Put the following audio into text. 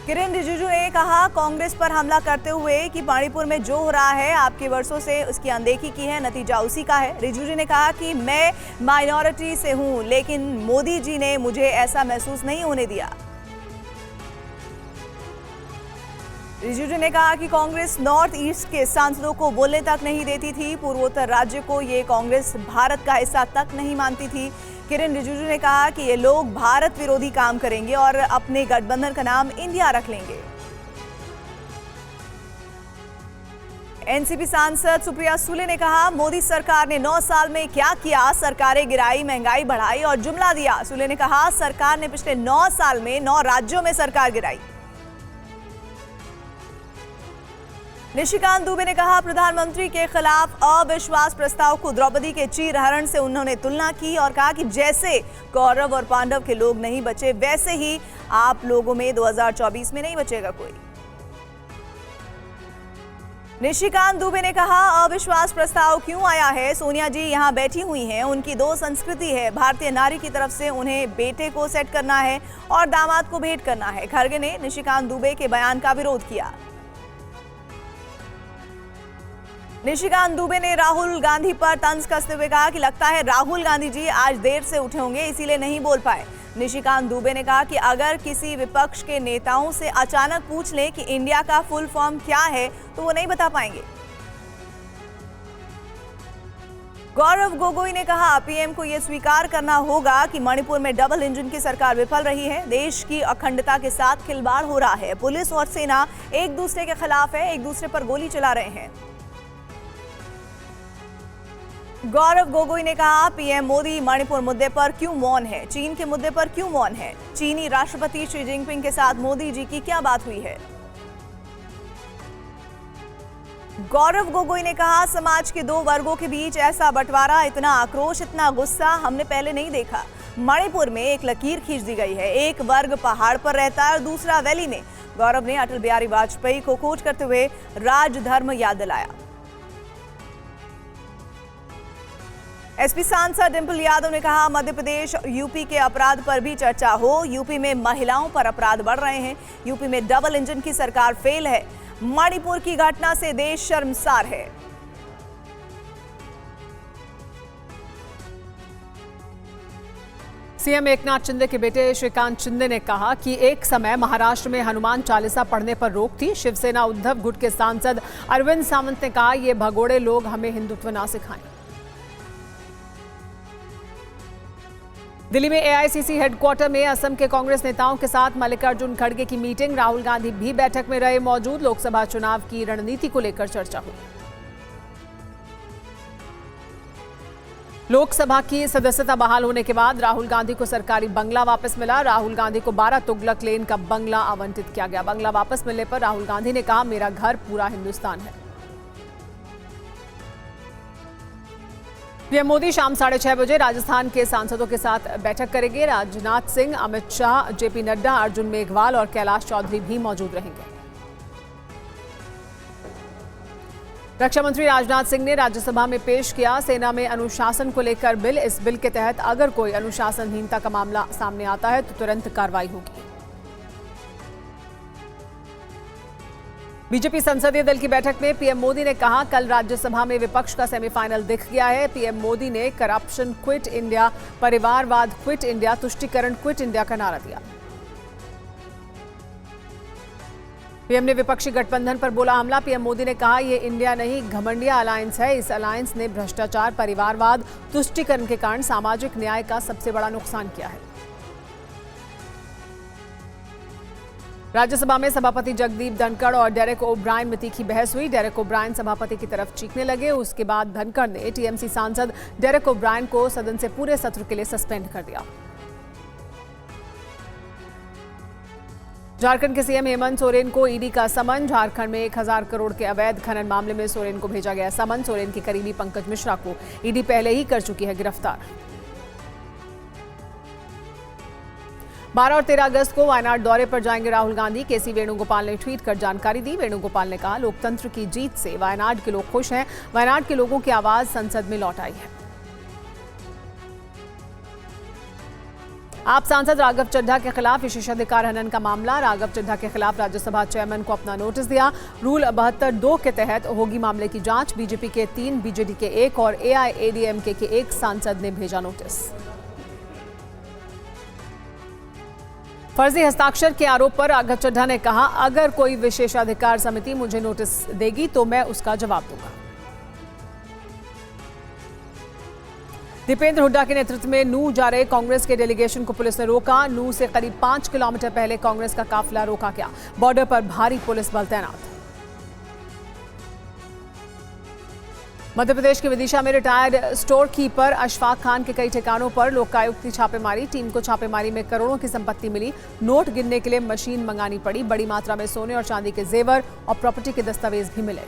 किरेन रिजिजू ने कहा कांग्रेस पर हमला करते हुए कि मणिपुर में जो हो रहा है आपके वर्षों से उसकी अनदेखी की है, नतीजा उसी का है। रिजिजू ने कहा कि मैं माइनॉरिटी से हूं, लेकिन मोदी जी ने मुझे ऐसा महसूस नहीं होने दिया। रिजिजू ने कहा कि कांग्रेस नॉर्थ ईस्ट के सांसदों को बोलने तक नहीं देती थी, पूर्वोत्तर राज्य को ये कांग्रेस भारत का हिस्सा तक नहीं मानती थी। किरेन रिजिजू ने कहा कि ये लोग भारत विरोधी काम करेंगे और अपने गठबंधन का नाम इंडिया रख लेंगे। एनसीपी सांसद सुप्रिया सुले ने कहा मोदी सरकार ने 9 साल में क्या किया, सरकारें गिराई, महंगाई बढ़ाई और जुमला दिया। सुले ने कहा सरकार ने पिछले 9 साल में 9 राज्यों में सरकार गिराई। निशिकांत दुबे ने कहा प्रधानमंत्री के खिलाफ अविश्वास प्रस्ताव को द्रौपदी के चीरहरण से उन्होंने तुलना की और कहा कि जैसे कौरव और पांडव के लोग नहीं बचे, वैसे ही आप लोगों में 2024 में नहीं बचेगा कोई। निशिकांत दुबे ने कहा अविश्वास प्रस्ताव क्यों आया है, सोनिया जी यहां बैठी हुई हैं, उनकी 2 संस्कृति है, भारतीय नारी की तरफ से उन्हें बेटे को सेट करना है और दामाद को भेंट करना है। खड़गे ने निशिकांत दुबे के बयान का विरोध किया। निशिकांत दुबे ने राहुल गांधी पर तंज कसते हुए कहा कि लगता है राहुल गांधी जी आज देर से उठे होंगे, इसीलिए नहीं बोल पाए। निशिकांत दुबे ने कहा कि अगर किसी विपक्ष के नेताओं से अचानक पूछ लें कि इंडिया का फुल फॉर्म क्या है तो वो नहीं बता पाएंगे। गौरव गोगोई ने कहा पीएम को यह स्वीकार करना होगा कि मणिपुर में डबल इंजन की सरकार विफल रही है, देश की अखंडता के साथ खिलवाड़ हो रहा है, पुलिस और सेना एक दूसरे के खिलाफ है, एक दूसरे पर गोली चला रहे हैं। गौरव गोगोई ने कहा पीएम मोदी मणिपुर मुद्दे पर क्यों मौन है, चीन के मुद्दे पर क्यों मौन है, चीनी राष्ट्रपति शी जिनपिंग के साथ मोदी जी की क्या बात हुई है। गौरव गोगोई ने कहा समाज के 2 वर्गों के बीच ऐसा बंटवारा, इतना आक्रोश, इतना गुस्सा हमने पहले नहीं देखा। मणिपुर में एक लकीर खींच दी गई है, एक वर्ग पहाड़ पर रहता है और दूसरा वैली में। गौरव ने अटल बिहारी वाजपेयी को कोट करते हुए राजधर्म याद दिलाया। एसपी सांसद डिंपल यादव ने कहा मध्य प्रदेश यूपी के अपराध पर भी चर्चा हो, यूपी में महिलाओं पर अपराध बढ़ रहे हैं, यूपी में डबल इंजन की सरकार फेल है, मणिपुर की घटना से देश शर्मसार है। सीएम एकनाथ शिंदे के बेटे श्रीकांत शिंदे ने कहा कि एक समय महाराष्ट्र में हनुमान चालीसा पढ़ने पर रोक थी। शिवसेना उद्धव गुट के सांसद अरविंद सावंत ने कहा ये भगोड़े लोग हमें हिंदुत्व ना सिखाएं। दिल्ली में एआईसीसी हेडक्वार्टर में असम के कांग्रेस नेताओं के साथ मल्लिकार्जुन खड़गे की मीटिंग, राहुल गांधी भी बैठक में रहे मौजूद। लोकसभा चुनाव की रणनीति को लेकर चर्चा हुई। लोकसभा की सदस्यता बहाल होने के बाद राहुल गांधी को सरकारी बंगला वापस मिला। राहुल गांधी को 12 तुगलक लेन का बंगला आवंटित किया गया। बंगला वापस मिलने पर राहुल गांधी ने कहा मेरा घर पूरा हिंदुस्तान है। पीएम मोदी शाम 6:30 बजे राजस्थान के सांसदों के साथ बैठक करेंगे। राजनाथ सिंह, अमित शाह, जेपी नड्डा, अर्जुन मेघवाल और कैलाश चौधरी भी मौजूद रहेंगे। रक्षा मंत्री राजनाथ सिंह ने राज्यसभा में पेश किया सेना में अनुशासन को लेकर बिल। इस बिल के तहत अगर कोई अनुशासनहीनता का मामला सामने आता है तो तुरंत कार्रवाई होगी। बीजेपी संसदीय दल की बैठक में पीएम मोदी ने कहा कल राज्यसभा में विपक्ष का सेमीफाइनल दिख गया है। पीएम मोदी ने करप्शन क्विट इंडिया, परिवारवाद क्विट इंडिया, तुष्टीकरण क्विट इंडिया का नारा दिया। पीएम ने विपक्षी गठबंधन पर बोला हमला। पीएम मोदी ने कहा यह इंडिया नहीं घमंडिया अलायंस है। इस अलायंस ने भ्रष्टाचार, परिवारवाद, तुष्टीकरण के कारण सामाजिक न्याय का सबसे बड़ा नुकसान किया है। राज्यसभा में सभापति जगदीप धनखड़ और डेरेक ओब्रायन में तीखी बहस हुई। डेरेक ओब्रायन सभापति की तरफ चीखने लगे। उसके बाद धनखड़ ने टीएमसी सांसद डेरेक ओब्रायन को सदन से पूरे सत्र के लिए सस्पेंड कर दिया। झारखंड के सीएम हेमंत सोरेन को ईडी का समन। झारखंड में 1000 करोड़ के अवैध खनन मामले में सोरेन को भेजा गया समन। सोरेन के करीबी पंकज मिश्रा को ईडी पहले ही कर चुकी है गिरफ्तार। 12 और 13 अगस्त को वायनाड दौरे पर जाएंगे राहुल गांधी। केसी वेणुगोपाल ने ट्वीट कर जानकारी दी। वेणुगोपाल ने कहा लोकतंत्र की जीत से वायनाड के लोग खुश हैं। वायनाड के लोगों की आवाज संसद में लौट आई है। आप सांसद राघव चड्ढा के खिलाफ विशेषाधिकार हनन का मामला। राघव चड्ढा के खिलाफ राज्यसभा चेयरमैन को अपना नोटिस दिया। रूल 72(2) के तहत होगी मामले की जांच। बीजेपी के 3, बीजेडी के 1 और एआईएडीएमके के 1 सांसद ने भेजा नोटिस। फर्जी हस्ताक्षर के आरोप पर राघव चड्ढा ने कहा, अगर कोई विशेषाधिकार समिति मुझे नोटिस देगी तो मैं उसका जवाब दूंगा। दीपेंद्र हुड्डा के नेतृत्व में नूंह जा रहे कांग्रेस के डेलीगेशन को पुलिस ने रोका। नूंह से करीब 5 किलोमीटर पहले कांग्रेस का काफिला रोका गया। बॉर्डर पर भारी पुलिस बल तैनात। मध्य प्रदेश के विदिशा में retired store keeper Ashfaq Khan के कई ठिकानों पर लोकायुक्त की छापेमारी। टीम को छापेमारी में करोड़ों की संपत्ति मिली। नोट गिनने के लिए मशीन मंगानी पड़ी। बड़ी मात्रा में सोने और चांदी के जेवर और प्रॉपर्टी के दस्तावेज भी मिले।